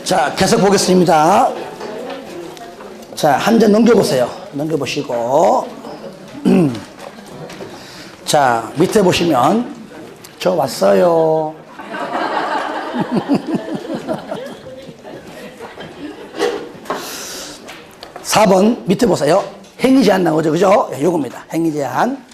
자, 계속 보겠습니다. 자, 한 장 넘겨보세요. 넘겨보시고. 자, 밑에 보시면, 저 왔어요. 4번 밑에 보세요. 행위 제한 나오죠. 그죠? 요겁니다. 행위 제한.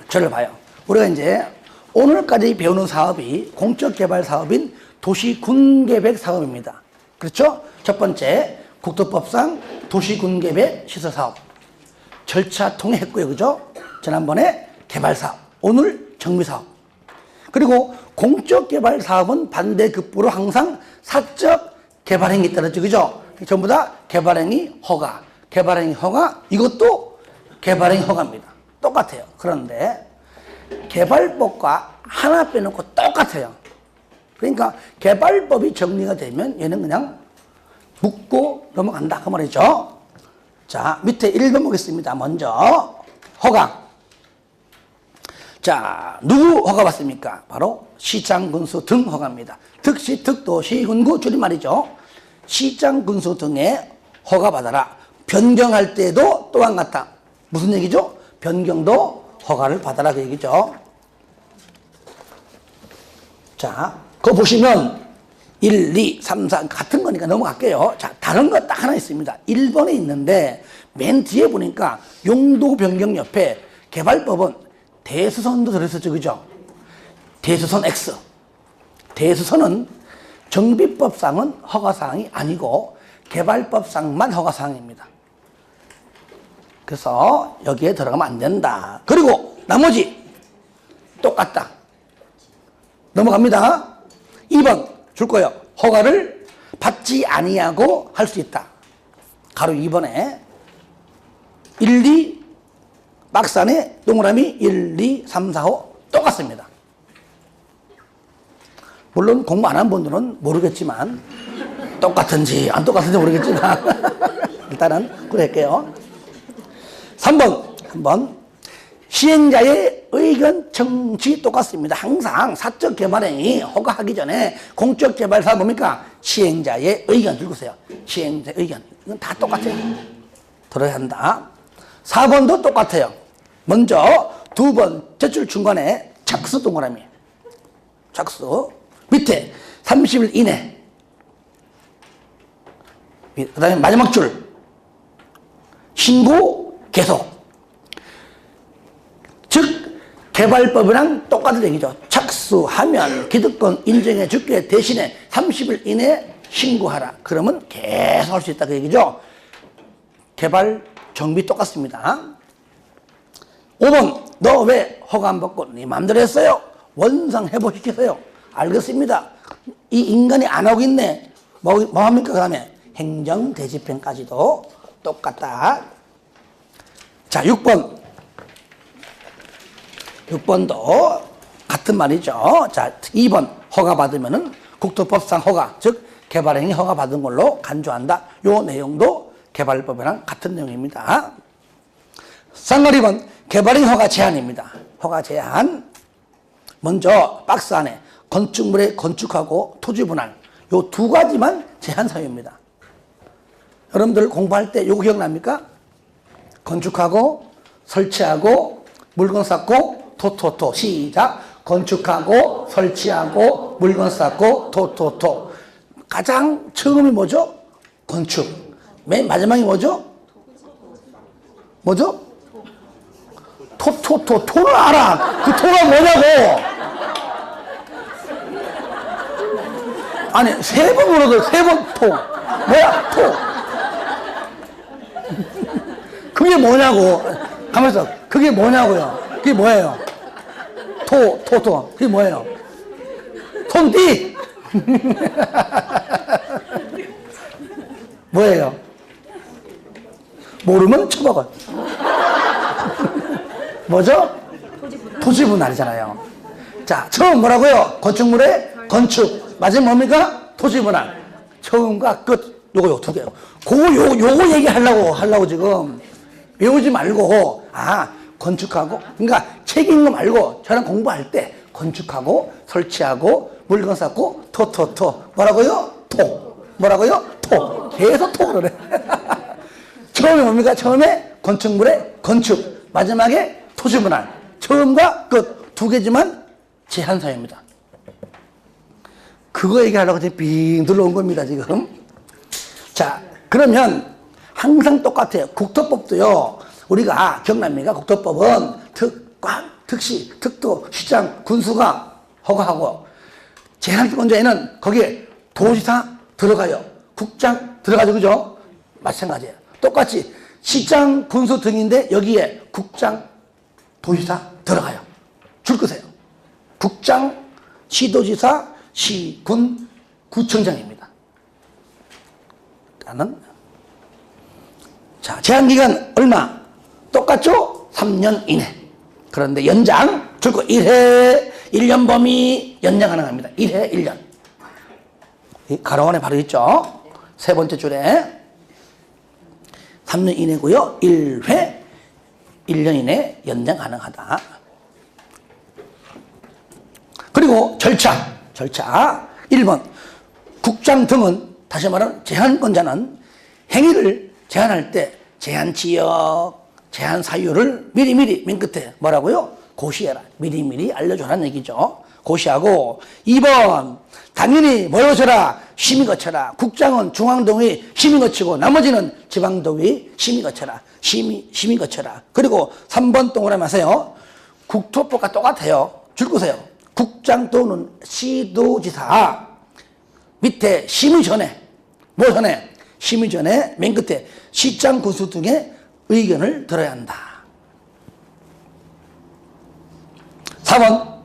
저를 봐요. 우리가 이제 오늘까지 배우는 사업이 공적 개발 사업인 도시군계획 사업입니다. 그렇죠? 첫 번째, 국토법상 도시군계획 시설사업. 절차 통해 했고요. 그죠? 지난번에 개발사업. 오늘 정비사업. 그리고 공적 개발 사업은 반대급부로 항상 사적 개발행위 따르죠. 그죠? 전부 다 개발행위 허가. 개발행위 허가. 이것도 개발행위 허가입니다. 똑같아요. 그런데 개발법과 하나 빼놓고 똑같아요. 그러니까 개발법이 정리가 되면 얘는 그냥 묻고 넘어간다. 그 말이죠. 자, 밑에 1번 보겠습니다. 먼저 허가. 자, 누구 허가 받습니까? 바로 시장, 군수 등 허가입니다. 특시, 특도시, 군구 줄임말이죠. 시장, 군수 등의 허가 받아라. 변경할 때도 또한 같다. 무슨 얘기죠? 변경도 허가를 받아라 그 얘기죠. 자, 그거 보시면 1, 2, 3, 4 같은 거니까 넘어갈게요. 자, 다른 거 딱 하나 있습니다. 1번에 있는데 맨 뒤에 보니까 용도 변경 옆에 개발법은 대수선도 들어있었죠. 그죠? 대수선 X. 대수선은 정비법상은 허가사항이 아니고 개발법상만 허가사항입니다. 그래서 여기에 들어가면 안 된다. 그리고 나머지 똑같다. 넘어갑니다. 2번 줄 거예요. 허가를 받지 아니하고 할 수 있다. 가로 2번에 1, 2 박스 안에 동그라미 1, 2, 3, 4, 5 똑같습니다. 물론 공부 안 한 분들은 모르겠지만 똑같은지 안 똑같은지 모르겠지만 일단은 그럴게요. 3번 시행자의 의견 청지 똑같습니다. 항상 사적 개발행위 허가하기 전에 공적 개발사 뭡니까? 시행자의 의견 들고세요. 시행자의 의견. 이건 다 똑같아요. 들어야 한다. 4번도 똑같아요. 먼저 2번 제출 중간에 착수 동그라미. 착수. 밑에 30일 이내. 그 다음에 마지막 줄. 신고 계속. 즉 개발법이랑 똑같은 얘기죠. 착수하면 기득권 인정해 줄게 대신에 30일 이내에 신고하라. 그러면 계속 할 수 있다 그 얘기죠. 개발 정비 똑같습니다. 5번 너 왜 허가 안 받고 네 마음대로 했어요? 원상 회복시키세요. 알겠습니다. 이 인간이 안 하고 있네. 뭐 합니까? 그 다음에 행정대집행까지도 똑같다. 자, 6번도 같은 말이죠. 자, 2번 허가 받으면은 국토법상 허가, 즉 개발행위 허가 받은 걸로 간주한다. 요 내용도 개발법이랑 같은 내용입니다. 쌍거리 2번 개발행위 허가 제한입니다. 허가 제한. 먼저 박스 안에 건축물에 건축하고 토지 분할 요 두 가지만 제한 사유입니다. 여러분들 공부할 때 요거 기억납니까? 건축하고 설치하고 물건 쌓고 토토토. 시작. 건축하고 설치하고 물건 쌓고 토토토. 가장 처음이 뭐죠? 건축. 맨 마지막이 뭐죠? 뭐죠? 토토토. 토를 알아. 그 토가 뭐냐고. 아니, 세 번 물어도 세 번 토. 뭐야? 토. 그게 뭐냐고. 가만있어. 그게 뭐냐고요. 그게 뭐예요? 토. 그게 뭐예요? 손띠. 뭐예요? 모르면 쳐박아. 뭐죠? 토지 분할이잖아요. 자, 처음 뭐라고요? 건축물의 건축. 맞으면 뭡니까? 토지 분할. 처음과 끝. 요거 두 개요. 요거 얘기하려고 지금. 외우지 말고, 건축하고, 그러니까 책 읽는 거 말고, 저랑 공부할 때, 건축하고, 설치하고, 물건 쌓고, 토. 뭐라고요? 토. 뭐라고요? 토. 계속 토 그러네. 처음에 뭡니까? 처음에 건축물의 건축, 마지막에 토지분할. 처음과 끝 두 개지만 제한사유입니다. 그거 얘기하려고 지금 빙 들어온 겁니다, 지금. 자, 그러면 항상 똑같아요. 국토법도요, 우리가 기억납니까? 국토법은 특관, 특시, 특도, 시장, 군수가 허가하고, 제한권자에는 거기에 도지사 들어가요. 국장 들어가죠, 그죠? 마찬가지예요. 똑같이 시장, 군수 등인데 여기에 국장, 도지사 들어가요. 줄 거세요. 국장, 시도지사, 시군, 구청장입니다. 나는 자, 제한기간 얼마? 똑같죠? 3년 이내. 그런데 연장 줄 거 1회 1년 범위 연장 가능합니다. 1회 1년. 이 가로 안에 바로 있죠? 세 번째 줄에 3년 이내고요. 1회 1년 이내 연장 가능하다. 그리고 절차 1번 국장 등은 다시 말하면 제한권자는 행위를 제한할 때 제한 지역, 제한 사유를 미리미리 맨 끝에 뭐라고요? 고시해라. 미리미리 알려줘라는 얘기죠. 고시하고 2번 당연히 뭘 거쳐라? 심의 거쳐라. 국장은 중앙동의 심의 거치고 나머지는 지방동의 심의 거쳐라. 심의 거쳐라. 그리고 3번 동그라미 하세요. 국토법과 똑같아요. 줄 거세요. 국장 또는 시도지사 밑에 심의 전에 뭐 전에? 심의 전에 맨 끝에 시장 군수 등의 의견을 들어야 한다. 4번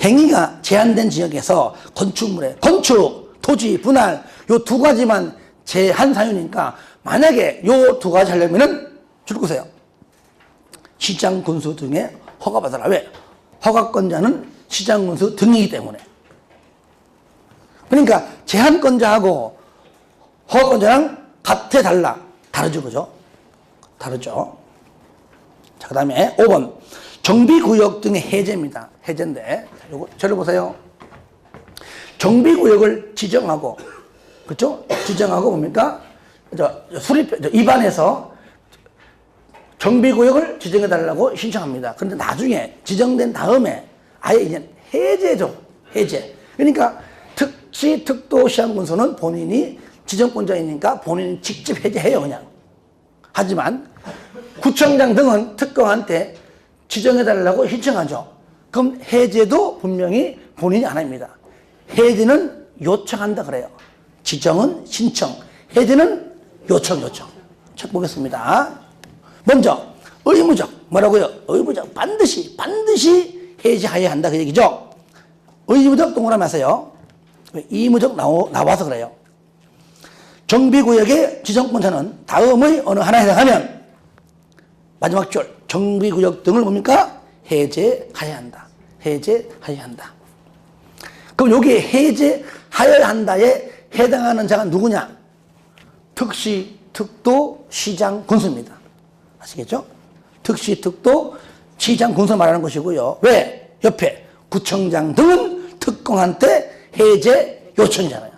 행위가 제한된 지역에서 건축물의 건축, 토지, 분할 요 두 가지만 제한 사유니까 만약에 요 두 가지 하려면은 줄 거세요. 시장 군수 등의 허가받아라. 왜? 허가권자는 시장 군수 등이기 때문에. 그러니까 제한권자하고 허가권자랑 같아 달라? 다르죠, 그죠? 다르죠. 자, 그 다음에 5번 정비구역 등의 해제입니다. 해제인데 요거 저를 보세요. 정비구역을 지정하고, 그렇죠? 지정하고 뭡니까? 입안에서 정비구역을 지정해달라고 신청합니다. 그런데 나중에 지정된 다음에 아예 이제 해제죠. 해제. 그러니까 특시, 특도, 시장군수는 본인이 지정권자이니까 본인이 직접 해제해요, 그냥. 하지만 구청장 등은 특검한테 지정해달라고 신청하죠. 그럼 해제도 분명히 본인이 안 합니다. 해제는 요청한다 그래요. 지정은 신청, 해제는 요청. 책 보겠습니다. 먼저 의무적 뭐라고요? 의무적 반드시 해제해야 한다 그 얘기죠. 의무적 동그라미 하세요. 이무적 나와서 그래요. 정비구역의 지정권자는 다음의 어느 하나에 해당하면 마지막 줄 정비구역 등을 뭡니까? 해제해야 한다. 해제해야 한다. 그럼 여기에 해제하여야 한다에 해당하는 자가 누구냐? 특시, 특도, 시장, 군수입니다. 아시겠죠? 특시, 특도, 시장, 군수 말하는 것이고요. 왜? 옆에 구청장 등은 특공한테 해제 요청이잖아요.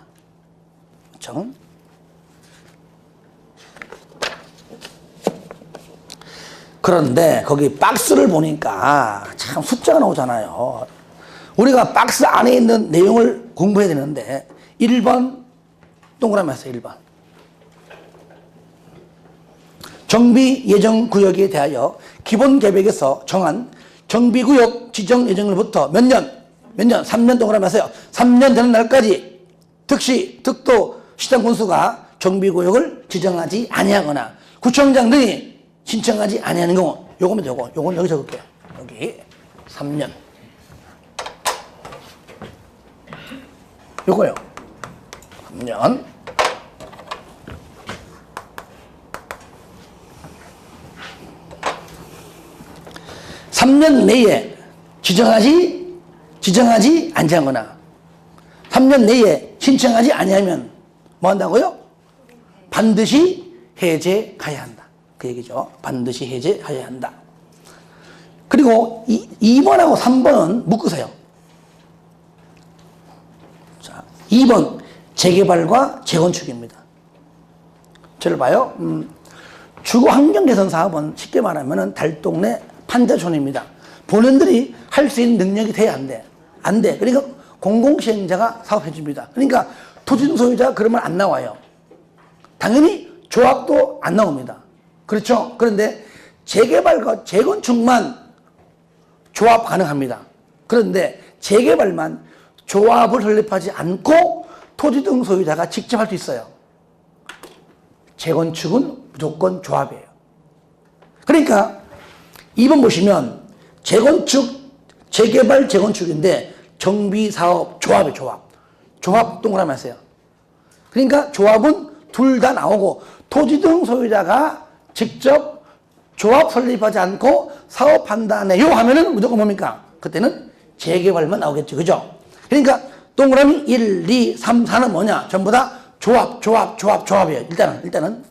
요청. 그런데 거기 박스를 보니까 참 숫자가 나오잖아요. 우리가 박스 안에 있는 내용을 공부해야 되는데 1번 동그라미 하세요. 1번. 정비예정구역에 대하여 기본계획에서 정한 정비구역 지정 예정일부터 몇 년? 3년 동그라미 하세요. 3년 되는 날까지 특시, 특도, 시장군수가 정비구역을 지정하지 아니하거나 구청장 등이 신청하지 아니하는 경우 요거면 되고 요건 여기 적을게요. 여기 3년 요거요. 3년 3년 내에 지정하지 아니하거나 3년 내에 신청하지 아니하면 뭐 한다고요? 반드시 해제해야 한다. 그 얘기죠. 반드시 해제해야 한다. 그리고 2번하고 3번은 묶으세요. 자, 2번 재개발과 재건축입니다. 저를 봐요. 주거 환경 개선 사업은 쉽게 말하면 달동네 판자촌입니다. 본인들이 할 수 있는 능력이 돼야 안 돼. 안 돼. 그러니까 공공시행자가 사업해 줍니다. 그러니까 토지 소유자가 그러면 안 나와요. 당연히 조합도 안 나옵니다. 그렇죠? 그런데 재개발과 재건축만 조합 가능합니다. 그런데 재개발만 조합을 설립하지 않고 토지 등 소유자가 직접 할 수 있어요. 재건축은 무조건 조합이에요. 그러니까 2번 보시면 재건축, 재개발, 재건축인데 정비사업 조합이에요. 조합. 조합 동그라미 하세요. 그러니까 조합은 둘 다 나오고 토지 등 소유자가 직접 조합 설립하지 않고 사업 판단해요 하면은 무조건 뭡니까? 그때는 재개발만 나오겠죠. 그죠? 그러니까 동그라미 1, 2, 3, 4는 뭐냐? 전부 다 조합이에요. 일단은.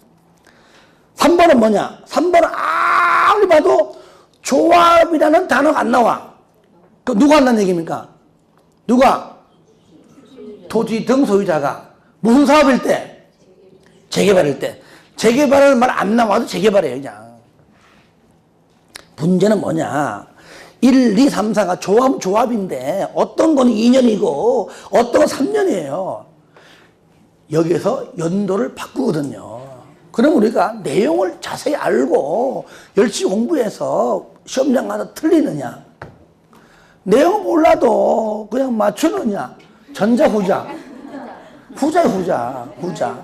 3번은 뭐냐? 3번은 아무리 봐도 조합이라는 단어가 안 나와. 그 누가 한다는 얘기입니까? 누가? 토지 등 소유자가. 무슨 사업일 때? 재개발일 때. 재개발은 말 안 나와도 재개발이에요, 그냥. 문제는 뭐냐? 1, 2, 3, 4가 조합인데 어떤 건 2년이고 어떤 건 3년이에요. 여기에서 연도를 바꾸거든요. 그럼 우리가 내용을 자세히 알고 열심히 공부해서 시험장 가서 틀리느냐? 내용 몰라도 그냥 맞추느냐? 전자, 후자? 후자.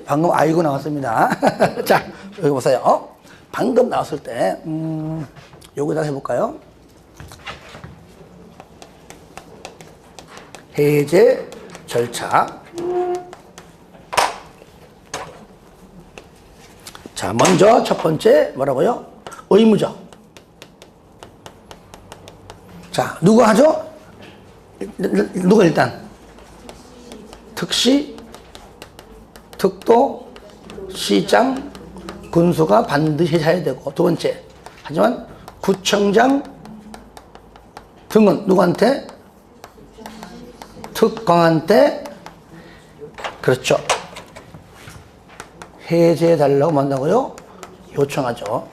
방금 아이고 나왔습니다. 자, 여기 보세요. 방금 나왔을 때, 요거 다시 해볼까요? 해제 절차. 자, 먼저 첫 번째 뭐라고요? 의무죠. 자, 누가 하죠? 누가 일단? 특시, 특도, 시장, 군수가 반드시 해야 되고, 두 번째. 하지만 구청장 등은 누구한테? 특광한테, 그렇죠. 해제해달라고 한다고요? 요청하죠.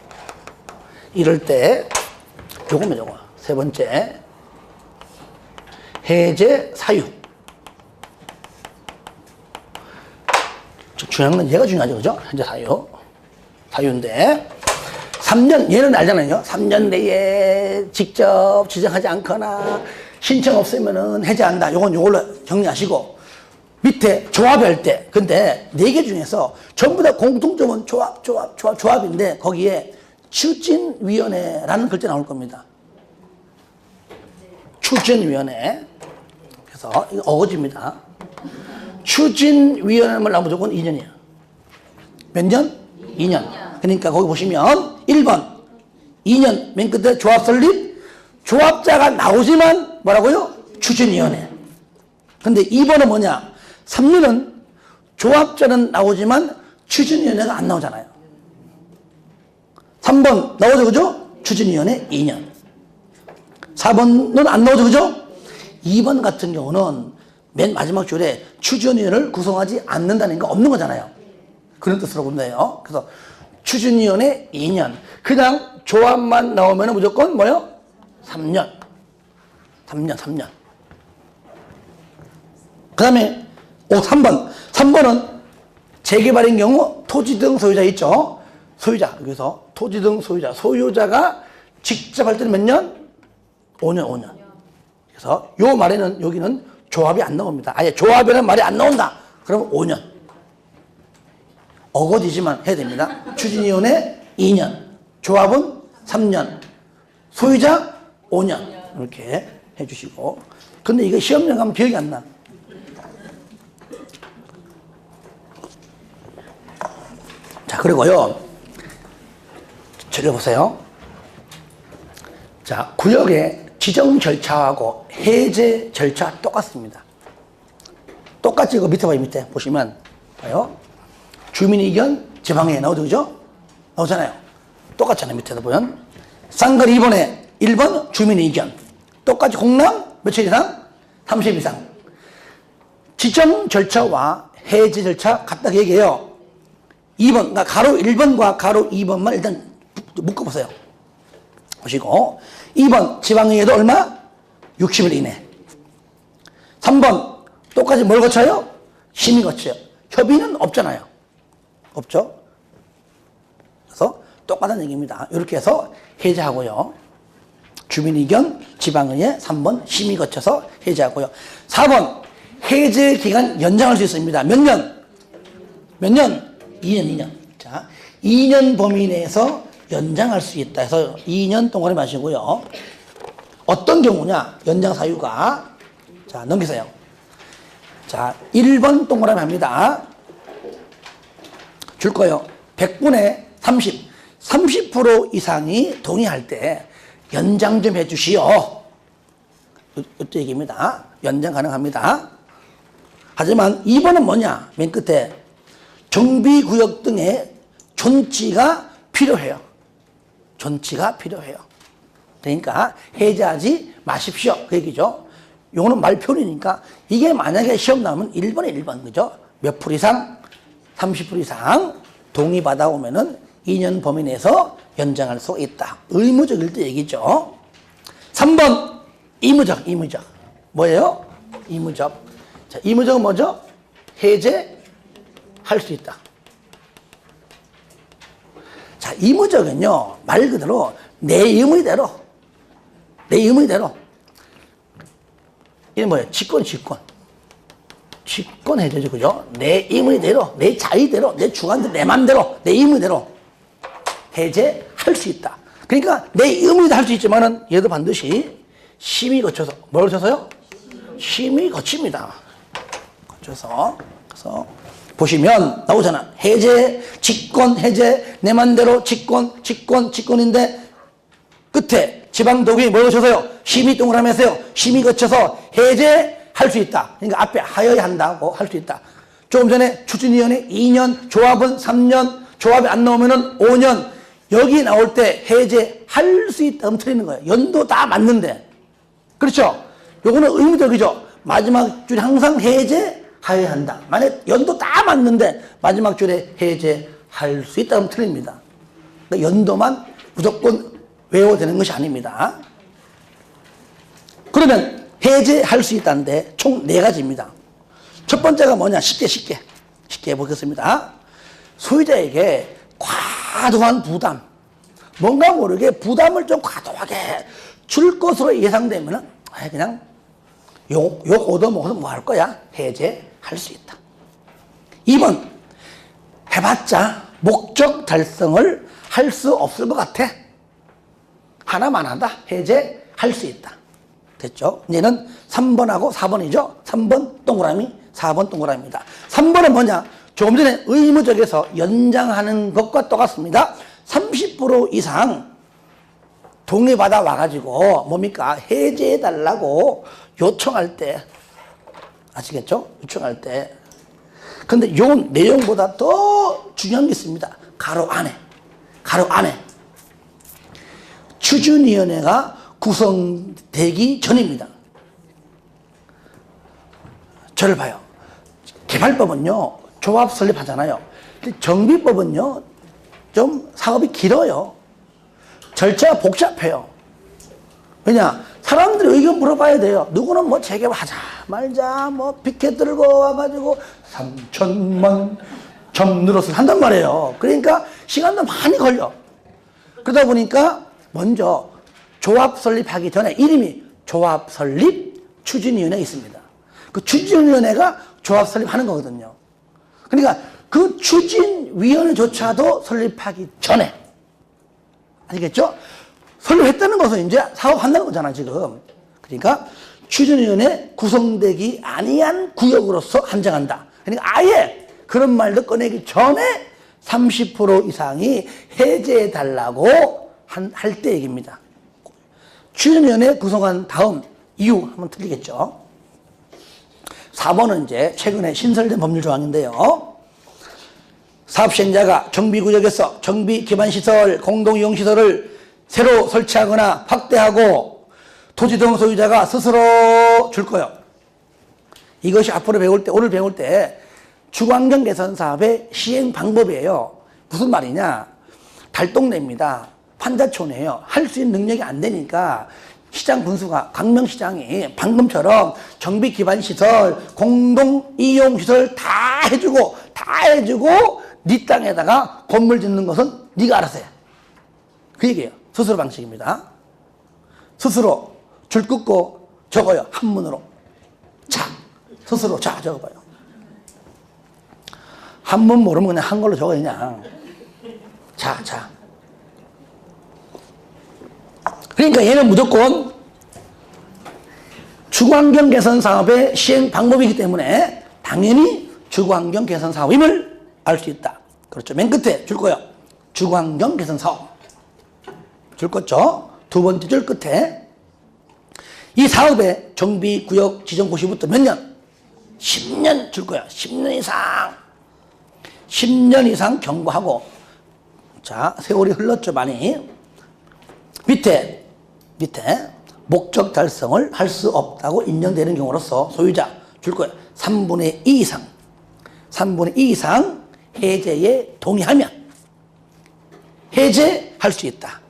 이럴 때, 요거. 세 번째. 해제 사유. 중요한 건 얘가 중요하죠. 그죠? 해제 사유인데. 3년, 얘는 알잖아요. 3년 내에 직접 지정하지 않거나 신청 없으면은 해제한다. 요걸로 정리하시고. 밑에 조합할 때. 근데 4개 중에서 전부 다 공통점은 조합인데 거기에 추진위원회라는 글자 나올 겁니다. 추진위원회. 그래서 이거 어거지입니다. 추진위원회만 나오면 무조건 2년이야. 몇 년? 2년. 그러니까 거기 보시면 1번 2년 맨 끝에 조합 설립. 조합자가 나오지만 뭐라고요? 추진위원회. 근데 2번은 뭐냐? 3년은 조합자는 나오지만 추진위원회가 안 나오잖아요. 3번 나오죠, 그죠? 추진위원회 2년. 4번은 안 나오죠, 그죠? 2번 같은 경우는 맨 마지막 줄에 추진위원회를 구성하지 않는다는 거 없는 거잖아요. 그런 뜻으로 보면 돼요. 그래서 추진위원회 2년. 그냥 조합만 나오면 무조건 뭐요? 3년. 그 다음에 3번. 3번은 재개발인 경우 토지 등 소유자 있죠? 소유자. 여기서 토지 등 소유자가 직접 할 때는 몇 년? 5년. 그래서 요 말에는 여기는 조합이 안 나옵니다. 아예 조합이라는 말이 안 나온다. 그러면 5년. 어거지지만 해야 됩니다. 추진위원회 2년. 조합은 3년. 소유자 5년. 이렇게 해주시고. 근데 이거 시험장 가면 기억이 안 나. 자, 그리고요. 저기 보세요. 자, 구역의 지정 절차하고 해제 절차 똑같습니다. 똑같이 그 밑에 봐요, 밑에. 보시면. 봐요. 주민의견 지방에 나오죠, 그죠? 나오잖아요. 똑같잖아요, 밑에도 보면. 쌍글 2번에 1번 주민의견. 똑같이 공람 며칠 이상? 30 이상. 지정 절차와 해제 절차 같다 그 얘기예요. 2번, 그러니까 가로 1번과 가로 2번만 일단 묶어보세요. 보시고 2번 지방의회도 얼마? 60일 이내. 3번 똑같이 뭘 거쳐요? 심의 거쳐요. 협의는 없잖아요. 없죠? 그래서 똑같은 얘기입니다. 이렇게 해서 해제하고요. 주민의견, 지방의회, 3번 심의 거쳐서 해제하고요. 4번 해제 기간 연장할 수 있습니다. 몇 년? 몇 년? 2년. 자, 2년 범위 내에서 연장할 수 있다 해서 2년 동안에 마시고요. 어떤 경우냐? 연장 사유가. 자, 넘기세요. 자, 1번 동그라미 합니다. 줄 거예요. 100분의 30. 30% 이상이 동의할 때 연장 좀 해주시오. 이때 얘기입니다. 연장 가능합니다. 하지만 2번은 뭐냐? 맨 끝에 정비구역 등의 존치가 필요해요. 존치가 필요해요. 그러니까 해제하지 마십시오. 그 얘기죠. 요거는 말표현이니까 이게 만약에 시험 나오면 1번에 1번, 그죠? 몇 프로 이상? 30% 이상 동의받아오면은 2년 범위 내에서 연장할 수 있다. 의무적일 때 얘기죠. 3번, 의무적. 뭐예요? 의무적. 자, 의무적은 뭐죠? 해제할 수 있다. 자, 의무적은요, 말 그대로 내 의무대로. 이게 뭐예요? 직권 해제죠, 그죠? 내 의무대로, 내 자의대로, 내 주관대로, 내 맘대로, 내 의무대로 해제할 수 있다. 그러니까 내 의무대로 할 수 있지만은 얘도 반드시 심의 거쳐서, 뭘 거쳐서요? 심의 거칩니다. 거쳐서. 그래서 보시면 나오잖아. 해제, 직권, 해제, 내 맘대로 직권인데 끝에 지방도국이 뭘 거쳐서요? 심의 동그라미 해서요. 심의 거쳐서 해제할 수 있다. 그러니까 앞에 하여야 한다고 할 수 있다. 조금 전에 추진위원회 2년, 조합은 3년, 조합이 안 나오면은 5년. 여기 나올 때 해제할 수 있다면 틀리는 거예요. 연도 다 맞는데. 그렇죠? 요거는 의무적이죠. 마지막 줄에 항상 해제하여야 한다. 만약 연도 다 맞는데 마지막 줄에 해제할 수 있다면 틀립니다. 그러니까 연도만 무조건 외워야 되는 것이 아닙니다. 그러면 해제할 수 있다는데 총 4가지입니다. 첫 번째가 뭐냐? 쉽게 해보겠습니다. 소유자에게 과도한 부담, 뭔가 모르게 부담을 좀 과도하게 줄 것으로 예상되면 그냥 욕 얻어먹어서 뭐 할 거야? 해제할 수 있다. 2번, 해봤자 목적 달성을 할 수 없을 것 같아. 하나만 한다. 해제할 수 있다. 됐죠? 이제는 3번하고 4번이죠? 3번 동그라미, 4번 동그라미입니다. 3번은 뭐냐? 조금 전에 의무적에서 연장하는 것과 똑같습니다. 30% 이상 동의받아 와가지고 뭡니까? 해제해달라고 요청할 때, 아시겠죠? 요청할 때. 근데 요 내용보다 더 중요한 게 있습니다. 가로 안에. 추진위원회가 구성되기 전입니다. 저를 봐요. 개발법은요, 조합 설립하잖아요. 근데 정비법은요, 좀 사업이 길어요. 절차가 복잡해요. 왜냐? 사람들이 의견 물어봐야 돼요. 누구는 뭐 재개발하자 말자, 뭐 피켓 들고 와가지고 3천만 점 늘었을 한단 말이에요. 그러니까 시간도 많이 걸려. 그러다 보니까 먼저 조합 설립하기 전에 이름이 조합 설립 추진위원회가 있습니다. 그 추진위원회가 조합 설립하는 거거든요. 그러니까 그 추진위원회조차도 설립하기 전에, 아시겠죠? 설립했다는 것은 이제 사업한다는 거잖아, 지금. 그러니까 추진위원회 구성되기 아니한 구역으로서 한정한다. 그러니까 아예 그런 말도 꺼내기 전에 30% 이상이 해제해달라고 할 때 얘기입니다. 추진위원회 구성한 다음 이유 한번 틀리겠죠. 4번은 이제 최근에 신설된 법률 조항인데요. 사업시행자가 정비구역에서 정비기반시설, 공동이용시설을 새로 설치하거나 확대하고 토지 등 소유자가 스스로 줄 거예요. 이것이 앞으로 배울 때, 오늘 배울 때 주거환경 개선 사업의 시행 방법이에요. 무슨 말이냐? 달동네입니다. 판자촌이에요. 할 수 있는 능력이 안 되니까 시장 분수가 광명시장이 방금처럼 정비 기반 시설, 공동 이용 시설 다 해주고 네 땅에다가 건물 짓는 것은 네가 알아서 해. 그 얘기예요. 스스로 방식입니다. 스스로 줄 긋고 적어요. 한문으로. 자, 스스로 자 적어봐요. 한문 모르면 그냥 한글로 적어 그냥. 자. 그러니까 얘는 무조건 주거환경 개선 사업의 시행 방법이기 때문에 당연히 주거환경 개선 사업임을 알 수 있다. 그렇죠. 맨 끝에 줄 거예요. 주거환경 개선 사업. 줄 거죠. 두 번째 줄 끝에 이 사업의 정비구역 지정 고시부터 몇 년? 10년 줄 거야. 10년 이상. 10년 이상 경고하고. 자, 세월이 흘렀죠, 많이. 밑에 목적 달성을 할 수 없다고 인정되는 경우로서 소유자 줄 거예요. 3분의 2 이상. 3분의 2 이상 해제에 동의하면 해제할 수 있다.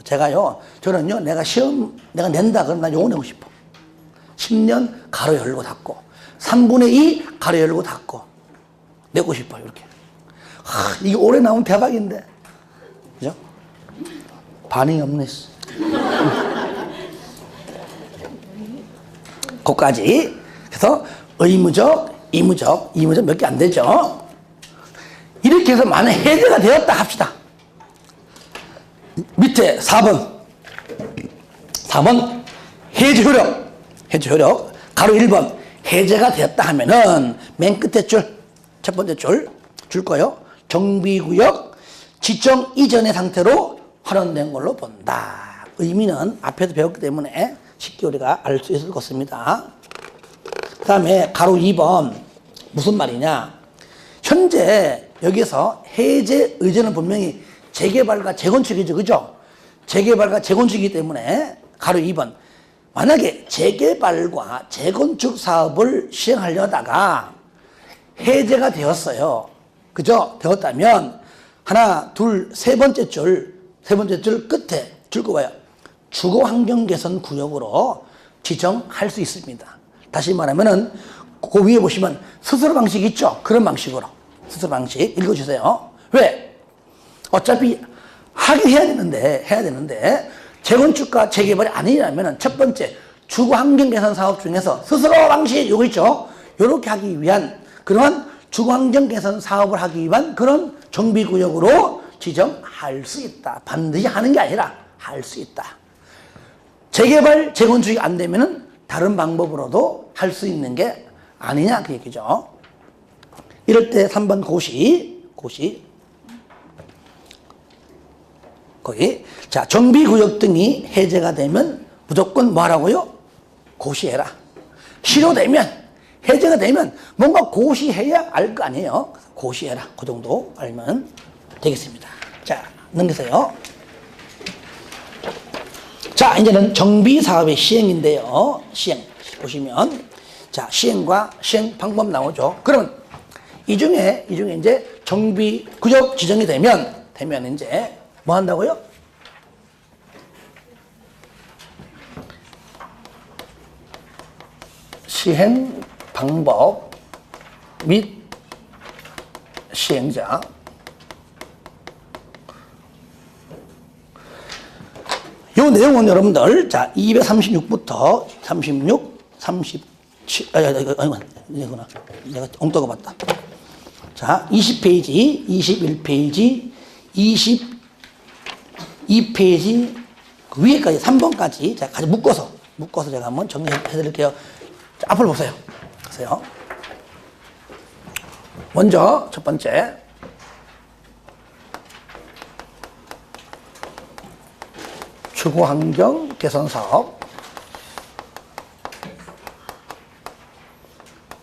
제가요, 저는요, 내가 낸다 그러면 난 요거 내고 싶어. 10년 가로 열고 닫고, 3분의 2 가로 열고 닫고, 내고 싶어요, 이렇게. 이게 올해 나오면 대박인데. 그죠? 반응이 없네. 거기까지. 그래서 의무적, 이무적 몇 개 안 되죠. 이렇게 해서 만약 해제가 되었다 합시다. 밑에 4번 해제 효력 가로 1번 해제가 되었다 하면은 맨 끝에 첫 번째 줄 거예요. 정비구역 지정 이전의 상태로 환원된 걸로 본다. 의미는 앞에서 배웠기 때문에 쉽게 우리가 알 수 있을 것입니다. 그 다음에 가로 2번 무슨 말이냐? 현재 여기서 해제 의제는 분명히 재개발과 재건축이죠. 그죠? 재개발과 재건축이기 때문에 가로 2번 만약에 재개발과 재건축 사업을 시행하려다가 해제가 되었어요. 그죠? 되었다면 하나, 둘, 세 번째 줄 끝에 줄 거예요. 주거환경 개선 구역으로 지정할 수 있습니다. 다시 말하면은 그 위에 보시면 스스로 방식 있죠? 그런 방식으로 스스로 방식 읽어주세요. 왜? 어차피 하긴 해야 되는데 재건축과 재개발이 아니라면 첫 번째 주거환경 개선 사업 중에서 스스로 방식 요거 있죠? 요렇게 하기 위한 그러한 주거환경 개선 사업을 하기 위한 그런 정비구역으로 지정할 수 있다. 반드시 하는 게 아니라 할 수 있다. 재개발, 재건축이 안 되면은 다른 방법으로도 할 수 있는 게 아니냐 그 얘기죠. 이럴 때 3번 고시 거기 자 정비구역 등이 해제가 되면 무조건 뭐 하라고요? 고시해라. 실효되면 해제가 되면 뭔가 고시해야 알 거 아니에요. 고시해라. 그 정도 알면 되겠습니다. 자 넘기세요. 자 이제는 정비사업의 시행인데요. 시행 보시면 자 시행과 시행 방법 나오죠. 그러면 이 중에 이제 정비구역 지정이 되면 이제 뭐 한다고요? 시행 방법 및 시행자 이 내용은 여러분들 자 236부터 36, 37 이거나 내가 엉뚱한 거 봤다. 자 20페이지, 21페이지, 22페이지 그 위에까지 3번까지 자 같이 묶어서 제가 한번 정리해 드릴게요. 자, 앞을 보세요. 먼저 첫 번째 주거환경 개선 사업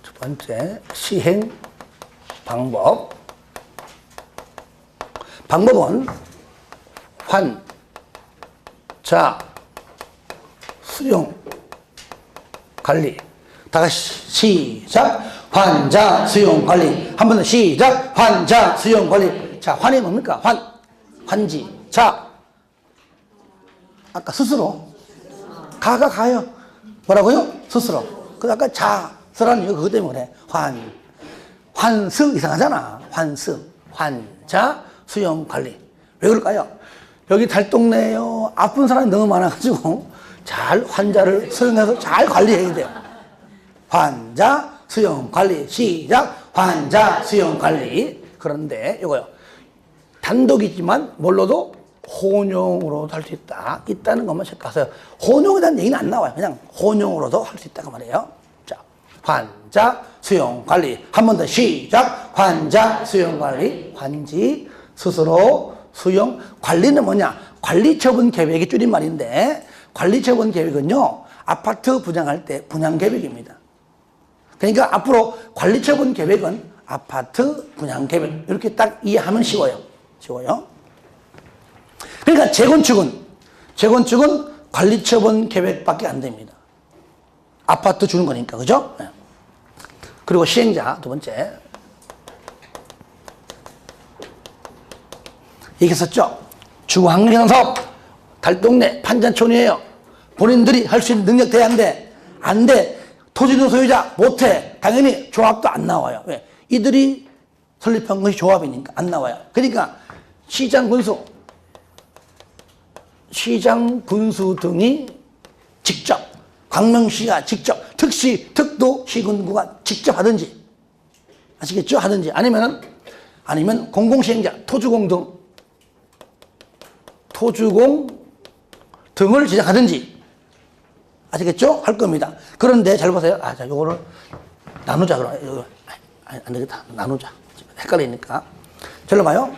첫 번째 시행 방법은 환자 수용 관리 다시 시작. 환자 수용 관리. 한 번 더 시작. 환자 수용 관리. 자, 환이 뭡니까? 환지. 자, 아까 스스로. 가요. 뭐라고요? 스스로. 그 아까 자스라는 이거 그것 때문에 그래. 환스 이상하잖아. 환스. 환자 수용 관리. 왜 그럴까요? 여기 달동네요. 아픈 사람이 너무 많아가지고 잘 환자를 수용해서 잘 관리해야 돼요. 환자 수용 관리. 시작. 환자 수용 관리. 그런데 이거요. 단독이지만 뭘로도 혼용으로도 할 수 있다는 것만 체크하세요. 혼용에 대한 얘기는 안 나와요. 그냥 혼용으로도 할 수 있다고 말이에요. 자, 환자 수용 관리. 한 번 더 시작. 환자 수용 관리. 환지 스스로 수용 관리는 뭐냐? 관리처분 계획의 줄임말인데 관리처분 계획은요. 아파트 분양할 때 분양 계획입니다. 그러니까 앞으로 관리처분 계획은 아파트 분양 계획 이렇게 딱 이해하면 쉬워요. 그러니까 재건축은 관리처분 계획밖에 안 됩니다. 아파트 주는 거니까, 그죠? 네. 그리고 시행자, 두 번째. 얘기했었죠? 주거환경개선 사업, 달동네 판잔촌이에요. 본인들이 할 수 있는 능력 돼야 안 돼. 토지는 소유자 못해. 당연히 조합도 안 나와요. 왜? 이들이 설립한 것이 조합이니까 안 나와요. 그러니까 시장 군수 등이 직접, 광명시가 직접, 특시, 특도, 시군구가 직접 하든지, 아시겠죠? 하든지, 아니면 공공시행자, 토주공 등을 제작하든지, 아시겠죠? 할 겁니다. 그런데 잘 보세요. 자, 요거를 나누자. 그럼, 안 되겠다. 나누자. 헷갈리니까. 절로 봐요.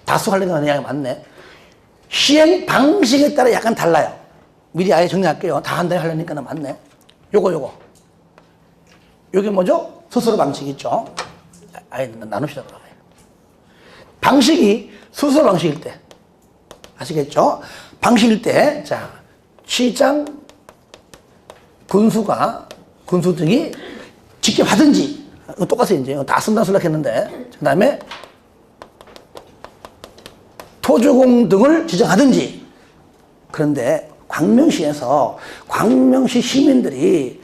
다수 하려는 이야기 맞네. 시행 방식에 따라 약간 달라요. 미리 아예 정리할게요. 다 한다 하려니까는 맞네. 요거. 요게 뭐죠? 스스로 방식이죠. 아예 나눕시다. 방식이 스스로 방식일 때. 아시겠죠? 방식일 때, 자, 시장, 군수 등이 직접 하든지, 똑같아요, 이제. 다 쓴다 했는데. 그 다음에, 토주공 등을 지정하든지. 그런데 광명시에서 광명시 시민들이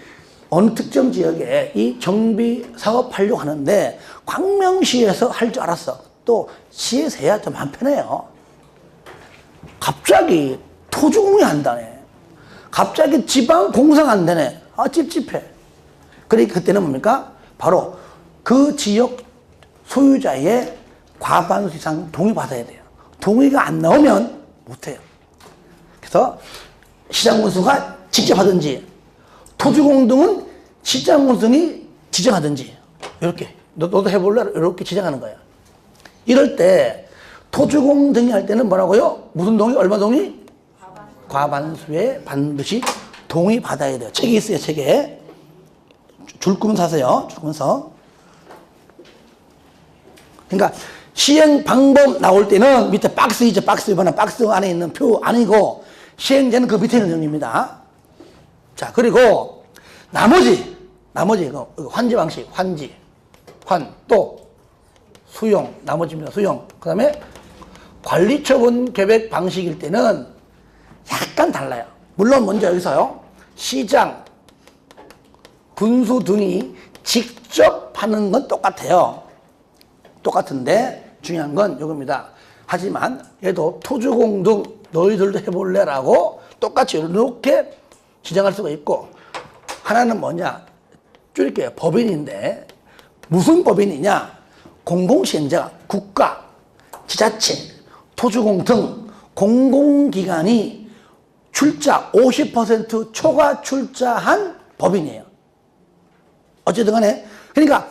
어느 특정 지역에 이 정비 사업 하려고 하는데 광명시에서 할 줄 알았어. 또 시에서 해야 좀 한편해요. 갑자기 토주공이 한다네. 갑자기 지방 공사가 안 되네. 찝찝해. 그러니까 그때는 뭡니까? 바로 그 지역 소유자의 과반수 이상 동의받아야 돼요. 동의가 안 나오면 못해요. 그래서 시장군수가 직접 하든지 토주공등은 시장군수이 지정하든지 이렇게 너도 해볼래? 이렇게 지정하는 거예요. 이럴 때 토주공등이 할 때는 뭐라고요? 무슨 동의? 얼마 동의? 과반수에 반드시 동의받아야 돼요. 책이 있어요. 책에. 줄 거면 사세요. 줄 거면서. 그러니까 시행 방법 나올 때는 밑에 박스이죠. 이번에 박스 안에 있는 표 아니고 시행자는 그 밑에 있는 내용입니다. 자, 그리고 나머지 환지 방식, 또 수용, 나머지입니다. 수용. 그 다음에 관리처분 계획 방식일 때는 약간 달라요. 물론 먼저 여기서요. 시장, 군수 등이 직접 하는 건 똑같아요. 똑같은데 중요한 건 이겁니다. 하지만 얘도 토주공 등 너희들도 해볼래라고 똑같이 이렇게 지정할 수가 있고 하나는 뭐냐? 줄일게요. 법인인데 무슨 법인이냐? 공공시행자가 국가, 지자체, 토주공 등 공공기관이 출자 50% 초과 출자한 법인이에요. 어쨌든 간에 그러니까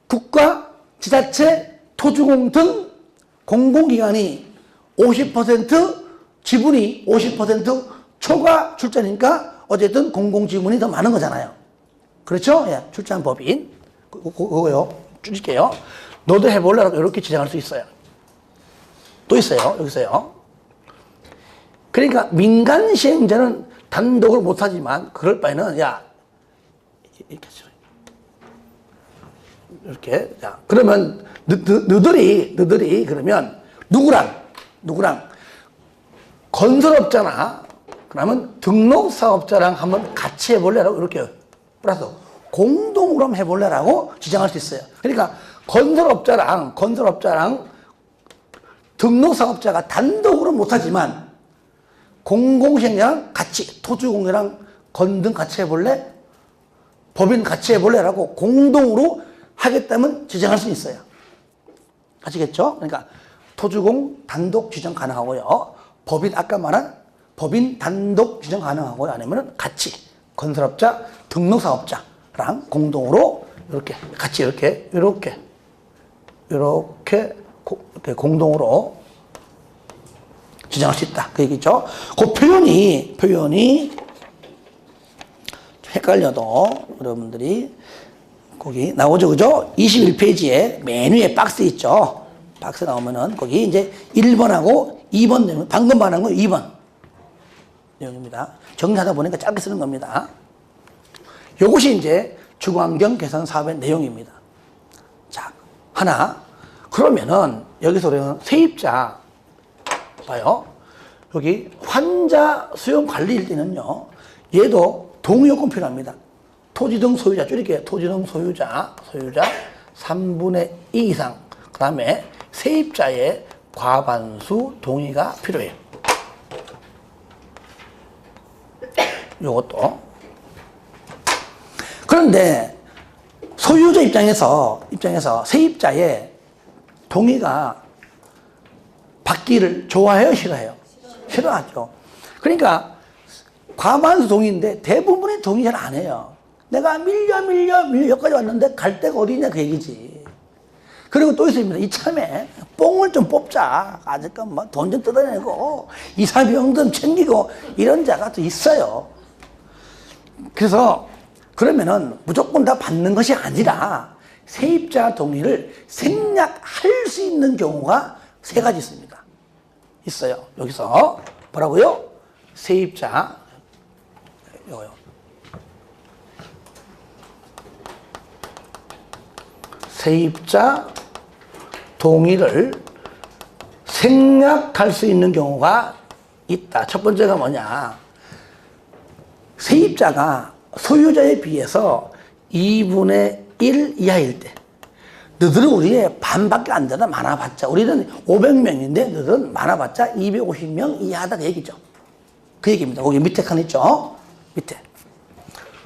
국가, 지자체, 토주공 등 공공기관이 50% 지분이 50% 초과 출자니까 어쨌든 공공지분이 더 많은 거잖아요. 그렇죠? 예, 출자한 법인. 그거요. 줄일게요. 너도 해볼래라고 이렇게 지정할 수 있어요. 또 있어요. 여기 있어요. 그러니까 민간 시행자는 단독을 못하지만 그럴 바에는 이렇게 했어요. 이렇게. 자, 그러면 너들이 그러면 누구랑 건설업자나 그러면 등록사업자랑 한번 같이 해볼래라고 이렇게 플러스 공동으로 한번 해볼래라고 지정할 수 있어요. 그러니까 건설업자랑 등록사업자가 단독으로 못하지만 공공시행자랑 같이 토지공유랑 건등 같이 해볼래? 법인 같이 해볼래라고 공동으로 하겠다면 지정할 수 있어요. 아시겠죠? 그러니까 토지공 단독 지정 가능하고요. 법인 아까 말한 법인 단독 지정 가능하고요. 아니면 같이 건설업자, 등록사업자랑 공동으로 이렇게 같이 이렇게 공동으로 지정할 수 있다. 그 얘기죠. 그 표현이 헷갈려도 여러분들이 거기 나오죠. 그죠? 21페이지에 맨 위에 박스 있죠. 박스 나오면은 거기 이제 1번하고 2번 내용, 방금 말한 거 2번 내용입니다. 정리하다 보니까 짧게 쓰는 겁니다. 요것이 이제 주거환경 개선 사업의 내용입니다. 자, 하나. 그러면은 여기서 우리는 세입자 봐요. 여기 환자 수용 관리일 때는요. 얘도 동의요건 필요합니다. 토지 등 소유자, 줄이게 토지 등 소유자 3분의 2 이상. 그 다음에 세입자의 과반수 동의가 필요해요. 요것도. 그런데 소유자 입장에서 세입자의 동의가 받기를 좋아해요, 싫어해요? 싫어하죠. 그러니까 과반수 동의인데 대부분의 동의 잘 안 해요. 내가 밀려 여기까지 왔는데 갈 데가 어디냐 그 얘기지. 그리고 또 있습니다. 이참에 뽕을 좀 뽑자. 아직까 뭐 돈 좀 뜯어내고 이사비용 좀 챙기고 이런 자가 또 있어요. 그래서 그러면은 무조건 다 받는 것이 아니라 세입자 동의를 생략할 수 있는 경우가 3가지 있습니다. 있어요. 여기서 뭐라고요? 세입자 요거요. 세입자 동의를 생략할 수 있는 경우가 있다. 첫 번째가 뭐냐? 세입자가 소유자에 비해서 2분의 1 이하일 때. 너희들은 우리의 반밖에 안 되나 많아봤자. 우리는 500명인데 너희들은 많아봤자 250명 이하다 그 얘기죠. 그 얘기입니다. 거기 밑에 칸 있죠? 밑에.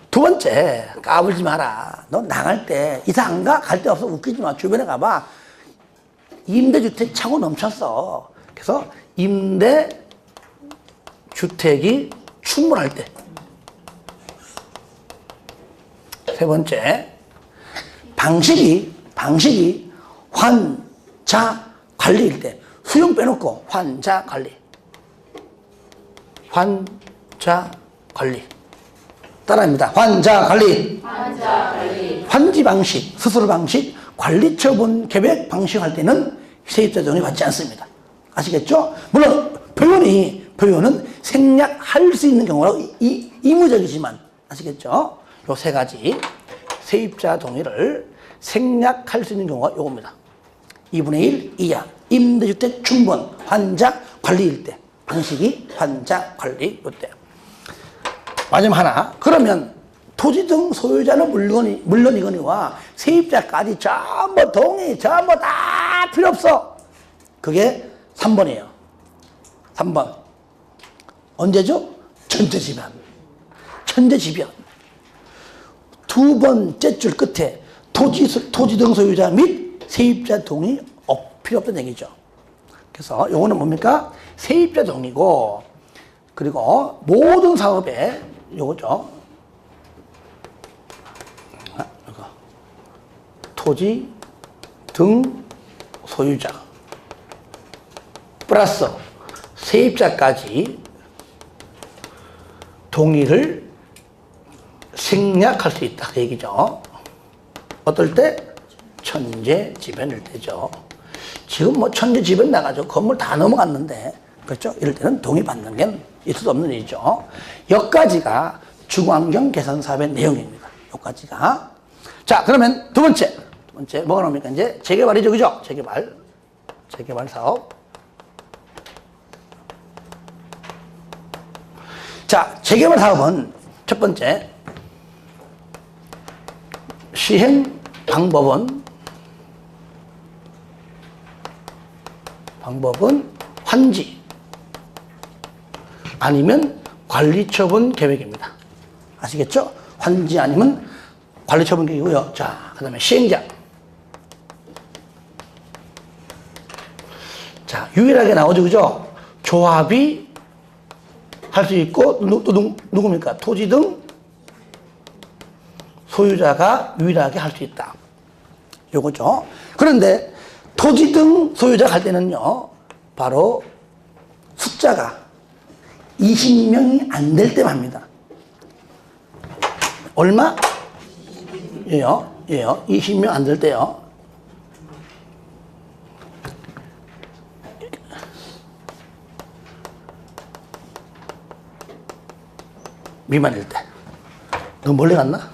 두 번째, 까불지 마라. 너 나갈 때 이사 안 가? 갈 데 없어. 웃기지 마. 주변에 가봐. 임대주택 차고 넘쳤어. 그래서 임대주택이 충분할 때. 세 번째, 방식이 환자 관리일 때. 수용 빼놓고 환자 관리. 따라합니다. 환자 관리. 환지 방식, 수술 방식, 관리 처분 계획 방식 할 때는 세입자 동의 받지 않습니다. 아시겠죠? 물론 표현은 생략할 수 있는 경우라고 의무적이지만 아시겠죠? 요 3가지 세입자 동의를 생략할 수 있는 경우가 요겁니다. 2분의 1 이하, 임대주택 충분, 환자 관리일 때, 방식이 환자 관리 요때. 마지막 하나. 그러면 토지 등 소유자는 물론이거니와 세입자까지 전부 동의, 전부 다 필요 없어. 그게 3번이에요. 3번. 언제죠? 천재지변. 두 번째 줄 끝에 토지 등 소유자 및 세입자 동의 필요 없다는 얘기죠. 그래서 요거는 뭡니까? 세입자 동의고, 그리고 모든 사업에 요거죠. 토지 등 소유자 플러스 세입자까지 동의를 생략할 수 있다 그 얘기죠. 어떨 때? 천재지변일 때죠. 지금 뭐 천재지변 나가지고 건물 다 넘어갔는데, 그렇죠? 이럴 때는 동의받는 게 있을 수 없는 일이죠. 여기까지가 주거환경 개선 사업의 내용입니다. 여기까지가. 자, 그러면 두 번째 뭐가 나옵니까? 이제 재개발이죠, 그죠? 재개발 사업. 자, 재개발 사업은 첫 번째 시행 방법은 환지 아니면 관리처분 계획입니다. 아시겠죠? 환지 아니면 관리처분 계획이고요. 자, 그 다음에 시행자. 자, 유일하게 나오죠, 그죠? 조합이 할 수 있고, 또 누굽니까? 토지 등 소유자가 유일하게 할 수 있다. 요거죠. 그런데 토지 등 소유자가 할 때는요, 바로 숫자가 20명이 안 될 때만 합니다. 얼마? 예요. 20명 안 될 때요. 미만일 때. 너무 멀리 갔나?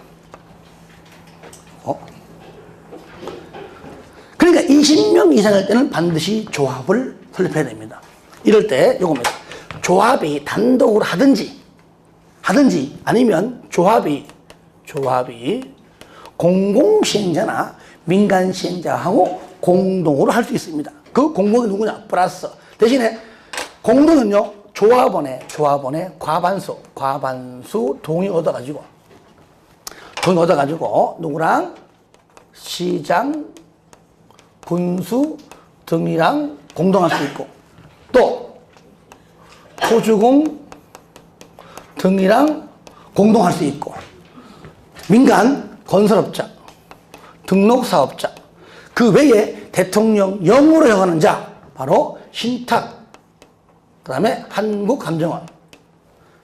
그러니까 20명 이상일 때는 반드시 조합을 설립해야 됩니다. 이럴 때 요겁니다. 조합이 단독으로 하든지 아니면 조합이 공공시행자나 민간시행자하고 공동으로 할 수 있습니다. 그 공공이 누구냐? 플러스. 대신에 공동은요, 조합원의 과반수 동의 얻어가지고 누구랑? 시장, 군수 등이랑 공동할 수 있고, 또 토주공 등이랑 공동할 수 있고, 민간 건설업자, 등록사업자, 그 외에 대통령령으로 정하는 자, 바로 신탁, 그 다음에 한국감정원,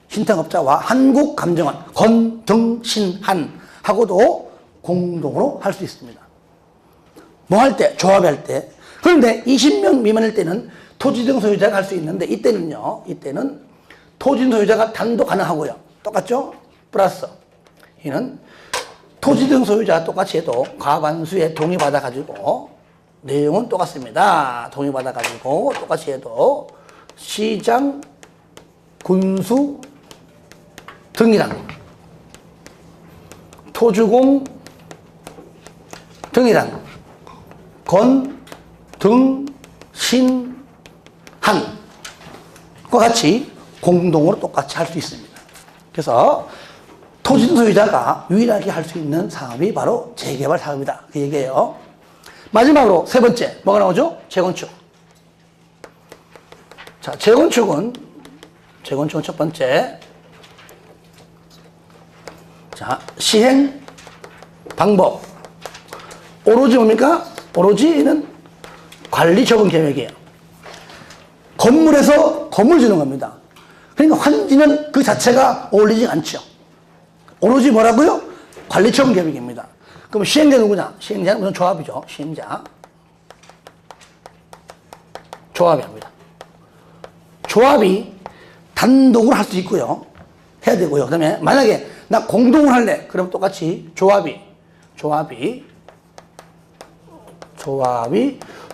신탁업자와 한국감정원, 건등신한하고도 공동으로 할 수 있습니다. 뭐 할 때? 조합할 때. 그런데 20명 미만일 때는 토지 등 소유자가 할 수 있는데, 이때는 토지 등 소유자가 단독 가능하고요. 똑같죠? 플러스. 이는 토지 등 소유자 똑같이 해도 과반수에 동의받아가지고, 내용은 똑같습니다. 동의받아가지고 똑같이 해도 시장, 군수 등이랑 토주공 등이랑 등, 신, 한과 같이 공동으로 똑같이 할 수 있습니다. 그래서 토지 등 소유자가 유일하게 할 수 있는 사업이 바로 재개발 사업이다. 그 얘기예요. 마지막으로 세 번째, 뭐가 나오죠? 재건축. 자, 재건축은 첫 번째. 자, 시행 방법. 오로지 뭡니까? 오로지는 관리 처분 계획이에요. 건물에서 건물 지는 겁니다. 그러니까 환지는 그 자체가 어울리지 않죠. 오로지 뭐라고요? 관리 처분 계획입니다. 그럼 시행자 누구냐? 시행자는 우선 조합이죠. 시행자. 조합이 합니다. 조합이 단독으로 할 수 있고요. 해야 되고요. 그 다음에 만약에 나 공동으로 할래. 그럼 똑같이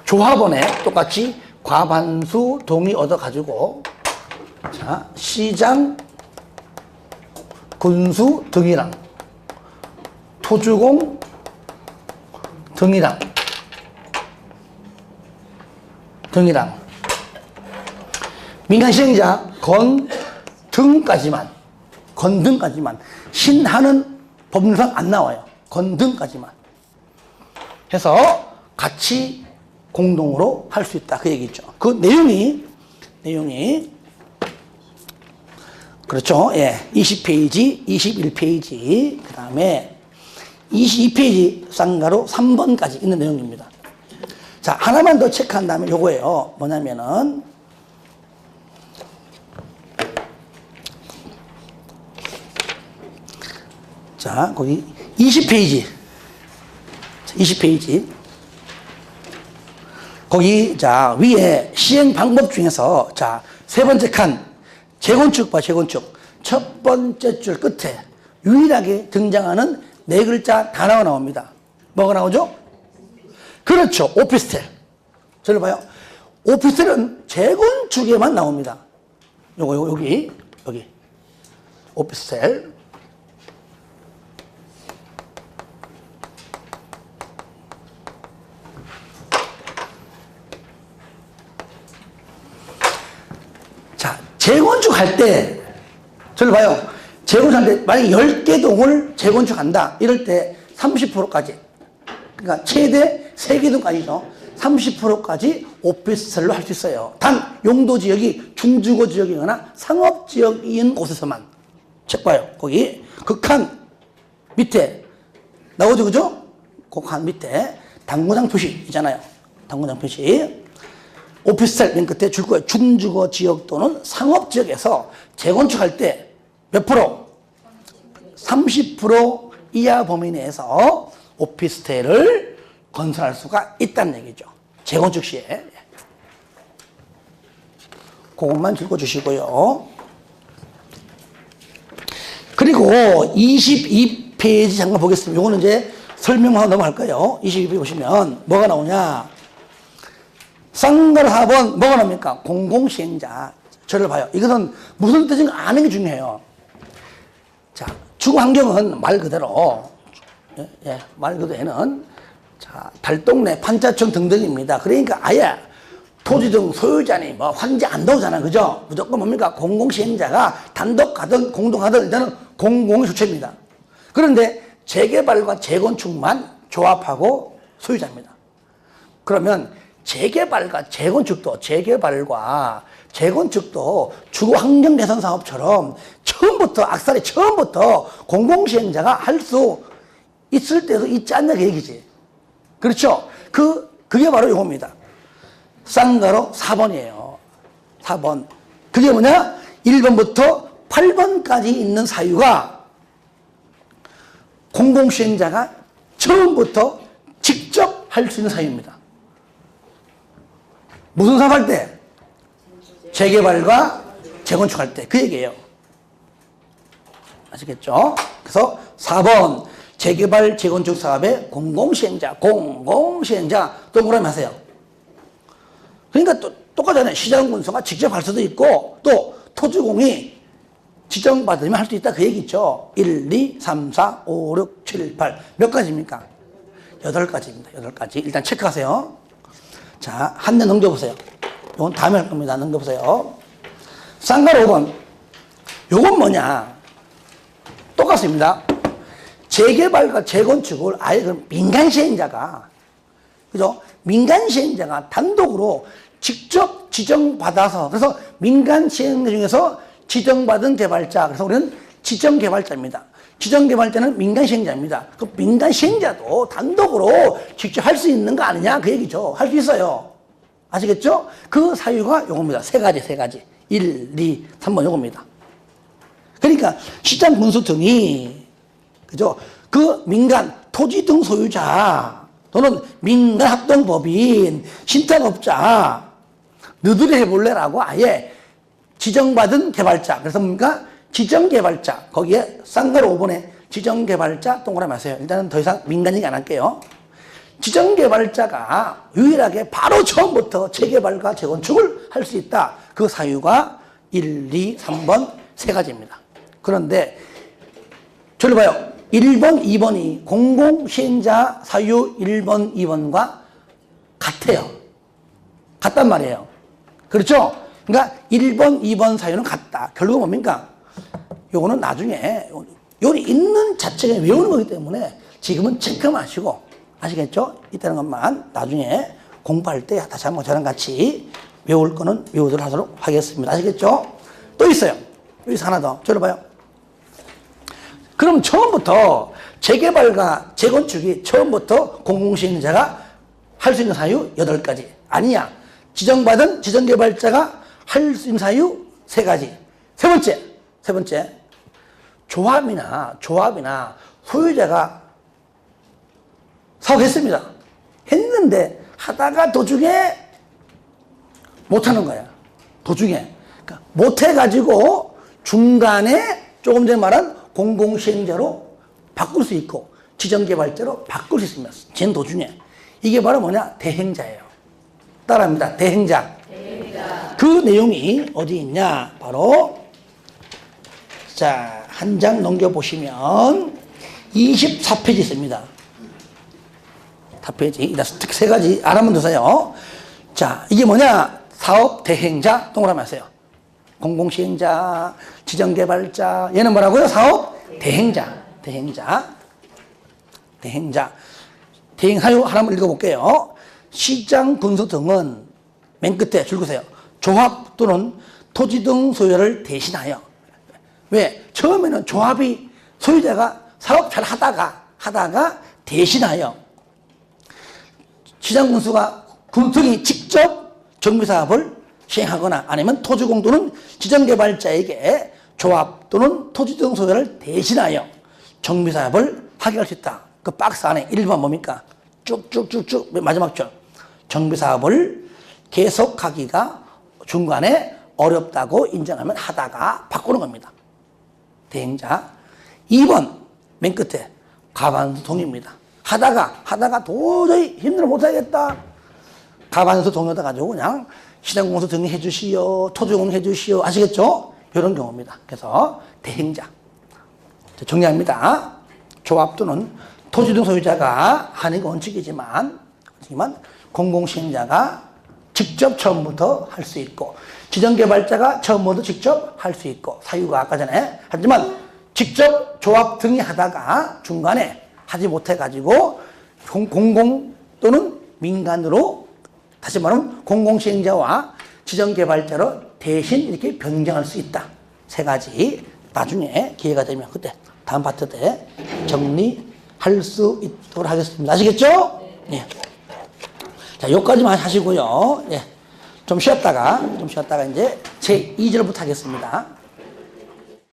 조합원에 똑같이 과반수 동의 얻어가지고, 자, 시장, 군수 등이랑 토주공 등이랑 민간 시행자 건등까지만 신하는 법률상 안 나와요. 건등까지만 해서 같이 공동으로 할 수 있다. 그 얘기죠. 그 내용이 그렇죠. 예. 20페이지, 21페이지, 그 다음에 22페이지 쌍가로 3번까지 있는 내용입니다. 자, 하나만 더 체크한 다음에 요거예요. 뭐냐면은, 자, 거기 20페이지. 거기, 자, 위에 시행 방법 중에서, 자, 세 번째 칸, 재건축 봐, 재건축. 첫 번째 줄 끝에 유일하게 등장하는 네 글자 단어가 나옵니다. 뭐가 나오죠? 그렇죠. 오피스텔. 저를 봐요. 오피스텔은 재건축에만 나옵니다. 여기. 오피스텔. 자, 재건축할 때, 저를 봐요. 재건축할 때, 만약에 10개 동을 재건축한다. 이럴 때 30%까지. 그러니까 최대 3개 동까지죠. 30%까지 오피스텔로 할 수 있어요. 단, 용도 지역이 중주거 지역이거나 상업 지역인 곳에서만. 책 봐요. 거기. 극한 밑에. 나오죠, 그죠? 극한 밑에. 당구장 표시 있잖아요. 당구장 표시. 오피스텔 맨 끝에 줄 거예요. 중주거 지역 또는 상업 지역에서 재건축할 때 몇 프로? 30% 이하 범위 내에서 오피스텔을 건설할 수가 있다는 얘기죠. 재건축 시에. 그것만 읽어주시고요. 그리고 22페이지 잠깐 보겠습니다. 이거는 이제 설명하고 넘어갈까요? 22페이지 보시면 뭐가 나오냐? 쌍갈 합은 뭐가 나옵니까? 공공시행자. 저를 봐요. 이것은 무슨 뜻인지 아는 게 중요해요. 자, 주거 환경은 말 그대로, 말 그대로는, 자, 달동네, 판자촌 등등입니다. 그러니까 아예 토지 등 소유자니 뭐 환지 안 나오잖아요. 그죠? 무조건 뭡니까? 공공시행자가 단독 하든 공동하든 일단은 공공의 주체입니다. 그런데 재개발과 재건축만 조합하고 소유자입니다. 그러면 재개발과 재건축도 주거 환경 개선 사업처럼 처음부터 악살이 처음부터 공공시행자가 할 수 있을 때도 있지 않냐 그 얘기지. 그렇죠? 그게 바로 이겁니다. 쌍가로 4번이에요. 4번. 그게 뭐냐? 1번부터 8번까지 있는 사유가 공공시행자가 처음부터 직접 할 수 있는 사유입니다. 무슨 사업할 때? 재개발과 재건축할 때. 그 얘기예요. 아시겠죠? 그래서 4번. 재개발, 재건축 사업의 공공시행자 동그라미 하세요. 그러니까 또 똑같잖아요. 시장군수가 직접 할 수도 있고 또 토지공이 지정받으면 할 수 있다 그 얘기죠. 1, 2, 3, 4, 5, 6, 7, 8 몇 가지입니까? 8가지입니다. 8가지. 일단 체크하세요. 자, 한 대 넘겨보세요. 이건 다음에 할 겁니다. 넘겨보세요. 쌍가로 5번. 요건 뭐냐? 똑같습니다. 재개발과 재건축을 아예 그럼 민간시행자가, 그죠? 민간시행자가 단독으로 직접 지정받아서, 그래서 민간시행자 중에서 지정받은 개발자, 그래서 우리는 지정개발자입니다. 지정개발자는 민간시행자입니다. 그 민간시행자도 단독으로 직접 할 수 있는 거 아니냐? 그 얘기죠. 할 수 있어요. 아시겠죠? 그 사유가 요겁니다. 세 가지. 1, 2, 3번 요겁니다. 그러니까 시장 군수 등이, 그죠? 그 민간 토지 등 소유자 또는 민간 합동법인 신탁업자 너희들이 해볼래라고 아예 지정받은 개발자, 그래서 뭡니까? 지정개발자, 거기에 쌍가로 5번에 지정개발자 동그라미 하세요. 일단은 더 이상 민간 얘기 안 할게요. 지정개발자가 유일하게 바로 처음부터 재개발과 재건축을 할 수 있다. 그 사유가 1, 2, 3번 세 가지입니다. 그런데 저를 봐요. 1번, 2번이 공공시행자 사유 1번, 2번과 같아요. 같단 말이에요. 그렇죠? 그러니까 1번, 2번 사유는 같다. 결국은 뭡니까? 요거는 나중에 요리 있는 자체가 외우는 거기 때문에 지금은 체크 마시고, 아시겠죠? 이때는 것만 나중에 공부할 때 다시 한번 저랑 같이 외울 거는 외우도록 하도록 하겠습니다. 아시겠죠? 또 있어요. 여기서 하나 더. 저를 봐요. 그럼 처음부터 재개발과 재건축이 처음부터 공공시행자가 할 수 있는 사유 8가지. 아니야. 지정받은 지정개발자가 할 수 있는 사유 3가지. 세 번째. 조합이나 소유자가 사업했습니다. 했는데 하다가 도중에 못하는 거야. 도중에. 그러니까 못해가지고 중간에 조금 전에 말한 공공시행자로 바꿀 수 있고, 지정개발자로 바꿀 수 있습니다. 진 도중에. 이게 바로 뭐냐? 대행자예요. 따라합니다. 대행자. 그 내용이 어디 있냐? 바로 자, 한 장 넘겨보시면 24페이지 있습니다. 4페이지. 특히 세 가지 알아만 두세요. 자, 이게 뭐냐? 사업 대행자, 동그라미 하세요. 공공시행자, 지정개발자, 얘는 뭐라고요? 사업 대행자. 대행자. 대행하요 하나만 읽어볼게요. 시장, 군수 등은 맨 끝에 줄 그세요. 조합 또는 토지 등 소유를 대신하여. 왜? 처음에는 조합이 소유자가 사업 잘 하다가 대신하여 시장 군수가 직접 정비사업을 시행하거나 아니면 토지공도는 지정개발자에게 조합 또는 토지 등 소유를 대신하여 정비사업을 하게 할 수 있다. 그 박스 안에 1번 뭡니까? 쭉쭉쭉쭉 마지막 줄. 정비사업을 계속하기가 중간에 어렵다고 인정하면 하다가 바꾸는 겁니다. 대행자. 2번 맨 끝에 가반수 동의입니다. 하다가 도저히 힘들어 못하겠다. 가반수 동의하다 가지고 그냥 시장공사 등록해 주시오, 토지공사 해 주시오. 아시겠죠? 이런 경우입니다. 그래서 대행자. 정리합니다. 조합 또는 토지 등 소유자가 하는 게 원칙이지만 공공시행자가 직접 처음부터 할 수 있고 지정개발자가 처음부터 직접 할 수 있고 사유가 아까 전에 하지만 직접 조합 등이 하다가 중간에 하지 못해가지고 공공 또는 민간으로 다시 말하면 공공시행자와 지정개발자로 대신 이렇게 변경할 수 있다. 세 가지 나중에 기회가 되면 그때 다음 파트 때 정리할 수 있도록 하겠습니다. 아시겠죠? 네. 자, 여기까지만 하시고요. 예. 좀 쉬었다가 이제 제 2절부터 하겠습니다.